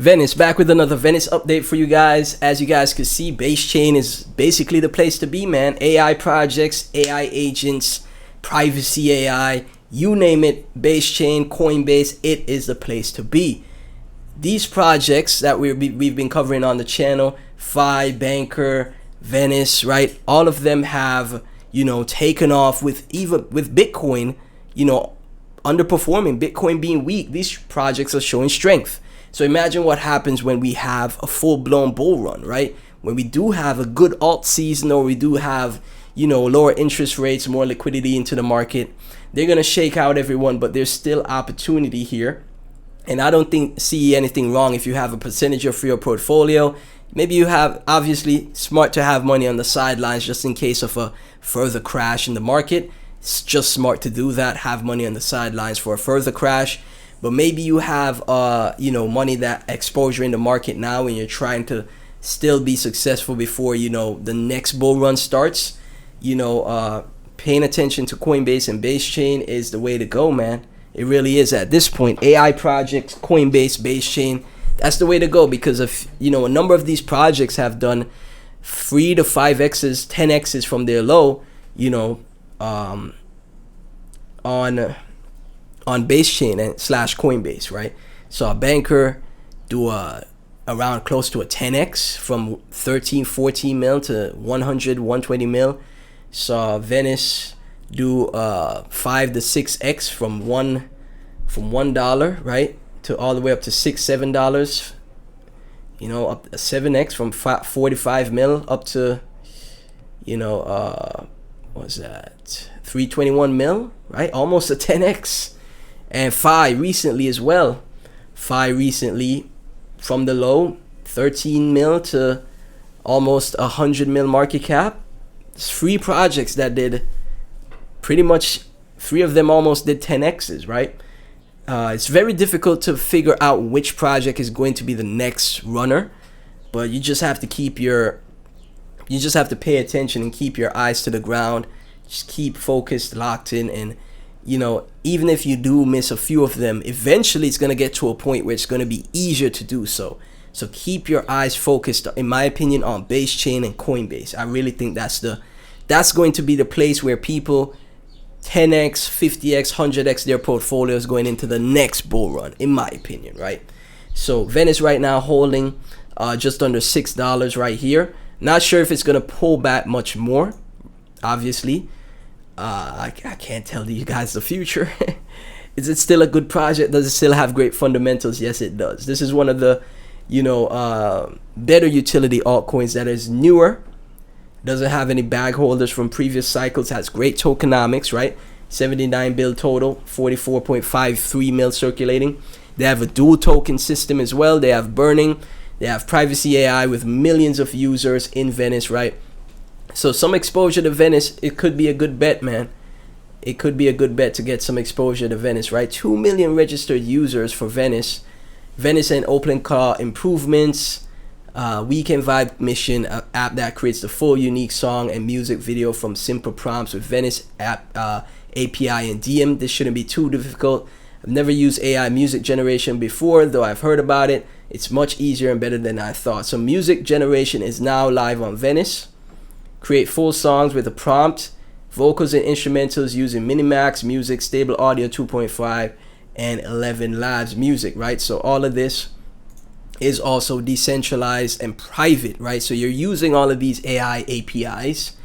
Venice back with another Venice update for you guys. As you guys can see, base chain is basically the place to be, man. AI projects, AI agents, privacy AI, you name it, base chain, Coinbase, it is the place to be. These projects that we've been covering on the channel, Fi, Banker, Venice, right? All of them have, taken off with Bitcoin, underperforming, Bitcoin being weak. These projects are showing strength. So imagine what happens when we have a full-blown bull run, right? When we do have a good alt season, or we do have, lower interest rates, more liquidity into the market. They're going to shake out everyone, but there's still opportunity here. And I don't see anything wrong if you have a percentage of your portfolio. Maybe you have, obviously, smart to have money on the sidelines just in case of a further crash in the market. It's just smart to do that, have money on the sidelines for a further crash. But maybe you have, money that exposure in the market now, and you're trying to still be successful before, the next bull run starts. Paying attention to Coinbase and base chain is the way to go, man. It really is at this point. AI projects, Coinbase, base chain, that's the way to go, because of, a number of these projects have done 3 to 5x's, 10x's from their low, on base chain and / Coinbase, right? So a Banker do around close to a 10x from 13, 14 mil to 100, 120 mil. Saw Venice do 5 to 6x from $1, right, to all the way up to $6, $7. Up to 7x from 45 mil up to what was that, 321 mil, right? Almost a 10x. And Fi recently as well. Fi recently from the low, 13 mil to almost 100 mil market cap. It's 3 projects that did pretty much, 3 of them almost did 10x's, right? It's very difficult to figure out which project is going to be the next runner, but you just have to pay attention and keep your eyes to the ground. Just keep focused, locked in, and even if you do miss a few of them, eventually it's going to get to a point where it's going to be easier to do so. So keep your eyes focused, in my opinion, on base chain and Coinbase. I really think that's going to be the place where people 10x, 50x, 100x their portfolios going into the next bull run, in my opinion, right? So Venice right now holding just under $6 right here. Not sure if it's going to pull back much more, obviously. I can't tell you guys the future. Is it still a good project? Does it still have great fundamentals? Yes, it does. This is one of the, better utility altcoins that is newer. Doesn't have any bag holders from previous cycles. Has great tokenomics, right? 79 bill total, 44.53 mil circulating. They have a dual token system as well. They have burning. They have privacy AI with millions of users in Venice, right? So some exposure to Venice, it could be a good bet, man. It could be a good bet to get some exposure to Venice, right? 2 million registered users for Venice. Venice and OpenClaw improvements. Weekend Vibe Mission, an app that creates the full unique song and music video from simple prompts with Venice app API and DM. This shouldn't be too difficult. I've never used AI music generation before, though I've heard about it. It's much easier and better than I thought. So music generation is now live on Venice. Create full songs with a prompt, vocals and instrumentals using Minimax Music, Stable Audio 2.5, and 11 Labs Music, right? So all of this is also decentralized and private, right? So you're using all of these AI APIs,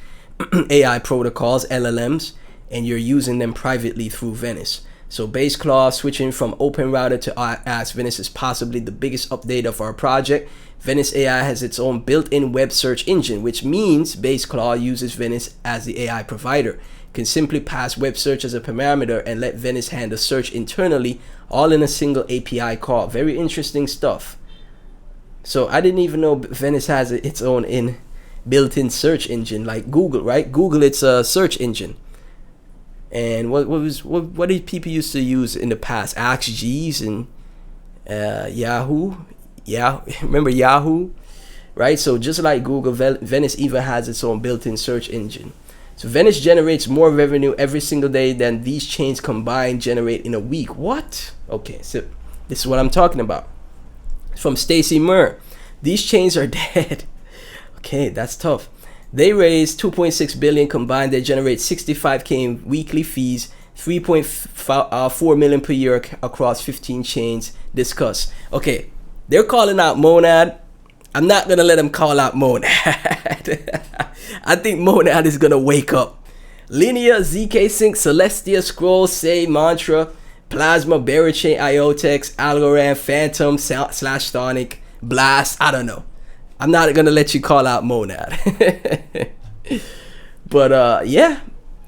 AI protocols, LLMs, and you're using them privately through Venice. So BaseClaw switching from Open Router to Ask Venice is possibly the biggest update of our project. Venice AI has its own built-in web search engine, which means BaseClaw uses Venice as the AI provider. Can simply pass web search as a parameter and let Venice handle search internally, all in a single API call. Very interesting stuff. So I didn't even know Venice has its own built-in search engine like Google, right? Google, it's a search engine. And what did people used to use in the past? AskGees and Yahoo. Yeah, remember Yahoo, right? So just like Google, Venice even has its own built-in search engine. So Venice generates more revenue every single day than these chains combined generate in a week. What? Okay, so this is what I'm talking about. From Stacy Murr. These chains are dead. Okay, that's tough. They raised 2.6 billion combined. They generate 65k in weekly fees, 3.4 million per year across 15 chains. Discuss. Okay, they're calling out Monad. I'm not gonna let them call out Monad. I think Monad is gonna wake up. Linea, ZK Sync, Celestia, Scroll, Say, Mantra, Plasma, Berachain, IOTEX, Algorand, Phantom, Slash Sonic, Blast. I don't know. I'm not gonna let you call out Monad. But yeah,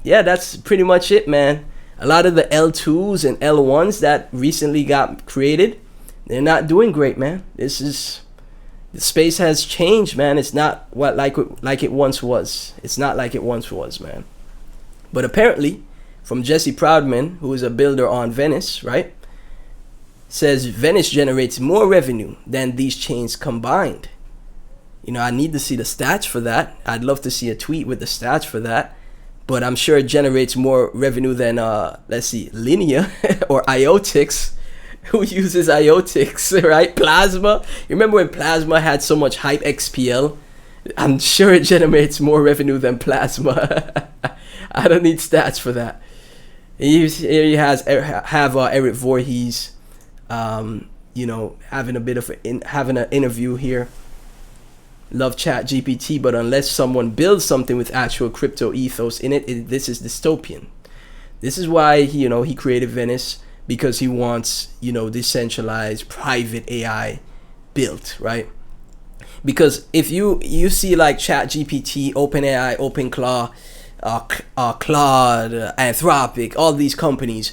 that's pretty much it, man. A lot of the L2s and L1s that recently got created, they're not doing great, man. The space has changed, man. It's not like it once was. It's not like it once was, man. But apparently, from Jesse Proudman, who is a builder on Venice, right, says Venice generates more revenue than these chains combined. You know, I need to see the stats for that. I'd love to see a tweet with the stats for that. But I'm sure it generates more revenue than, let's see, Linea or IOTEX. Who uses IOTEX, right? Plasma. You remember when Plasma had so much hype, XPL? I'm sure it generates more revenue than Plasma. I don't need stats for that. Here you have Eric Voorhees, you know, having a bit of having an interview here. Love Chat GPT, but unless someone builds something with actual crypto ethos in it, this is dystopian. This is why he created Venice, because he wants, decentralized private AI built, right? Because if you see like Chat GPT, OpenAI, OpenClaw, Claude, Anthropic, all these companies,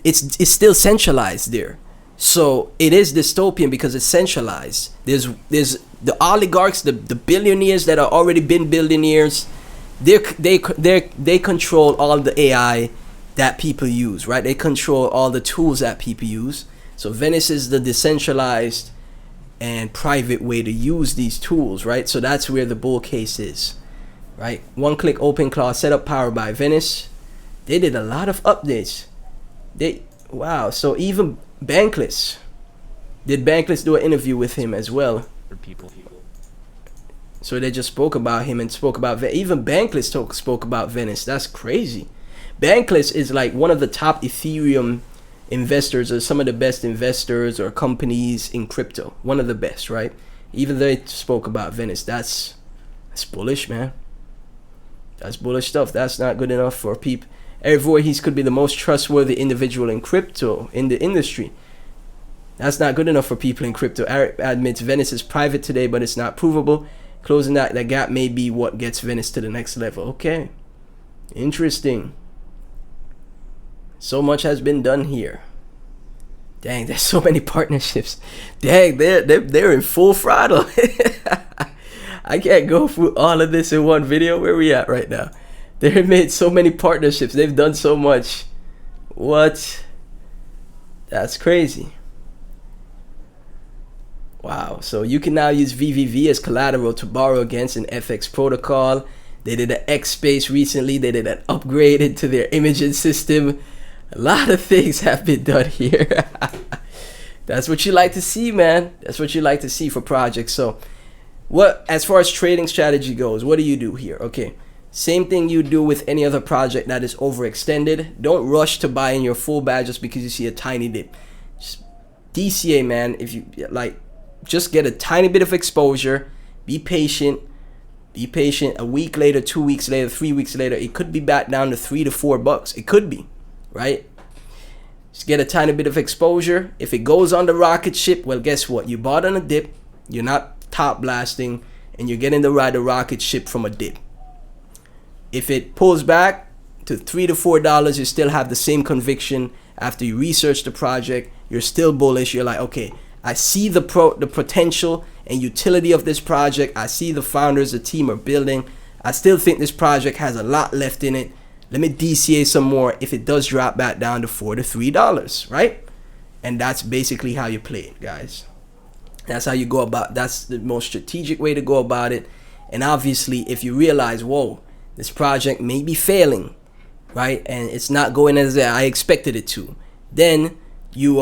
it's still centralized there. So it is dystopian because it's centralized. There's the oligarchs, the billionaires that are already been billionaires. They control all the AI that people use, right? They control all the tools that people use. So Venice is the decentralized and private way to use these tools, right? So that's where the bull case is, right? One-click OpenClaw setup powered by Venice. They did a lot of updates. Wow. So even Bankless. Did Bankless do an interview with him as well? So they just spoke about him and spoke about even Bankless spoke about Venice. That's crazy. Bankless is like one of the top Ethereum investors, or some of the best investors or companies in crypto. One of the best, right? Even they spoke about Venice. That's bullish, man. That's bullish stuff. That's not good enough for people. Eric Voorhees could be the most trustworthy individual in crypto in the industry. That's not good enough for people in crypto. Eric admits Venice is private today, but it's not provable. Closing that gap may be what gets Venice to the next level. Okay, interesting. So much has been done here. Dang, there's so many partnerships. Dang, they're in full throttle. I can't go through all of this in one video. Where we at right now? They've made so many partnerships. They've done so much. What? That's crazy. Wow. So you can now use VVV as collateral to borrow against an FX protocol. They did an X space recently. They did an upgrade into their imaging system. A lot of things have been done here. That's what you like to see, man. That's what you like to see for projects. So as far as trading strategy goes, what do you do here? Okay. Same thing you do with any other project that is overextended. Don't rush to buy in your full bag just because you see a tiny dip. Just DCA, man. If you like, just get a tiny bit of exposure. Be patient. Be patient. A week later, 2 weeks later, 3 weeks later, it could be back down to $3 to $4. It could be, right? Just get a tiny bit of exposure. If it goes on the rocket ship, well, guess what? You bought on a dip. You're not top blasting, and you're getting to ride the rocket ship from a dip. If it pulls back to $3 to $4, you still have the same conviction. After you research the project, you're still bullish. You're like, okay, I see the potential and utility of this project. I see the founders, the team are building. I still think this project has a lot left in it. Let me DCA some more if it does drop back down to $4 to $3, right? And that's basically how you play it, guys. That's how you go about. That's the most strategic way to go about it. And obviously, if you realize, whoa, this project may be failing, right? And it's not going as I expected it to. Then you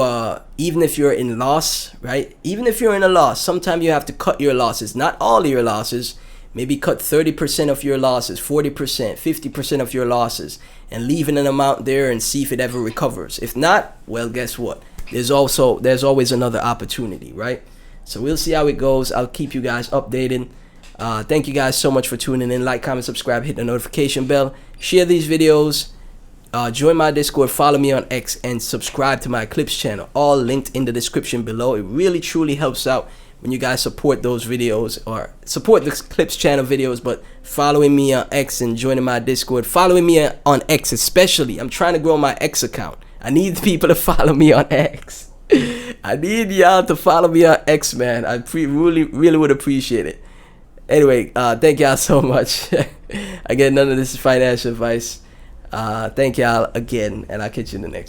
even if you're in loss, right? Even if you're in a loss, sometimes you have to cut your losses. Not all of your losses. Maybe cut 30% of your losses, 40%, 50% of your losses, and leaving an amount there and see if it ever recovers. If not, well, guess what? There's always another opportunity, right? So we'll see how it goes. I'll keep you guys updated. Thank you guys so much for tuning in. Like, comment, subscribe, hit the notification bell, share these videos, join my Discord, follow me on X, and subscribe to my Clips channel. All linked in the description below. It really truly helps out when you guys support those videos, or support the Clips channel videos, but following me on X and joining my Discord, following me on X especially. I'm trying to grow my X account. I need people to follow me on X. I need y'all to follow me on X, man. I really would appreciate it. Anyway, thank y'all so much. Again, none of this is financial advice. Thank y'all again, and I'll catch you in the next one.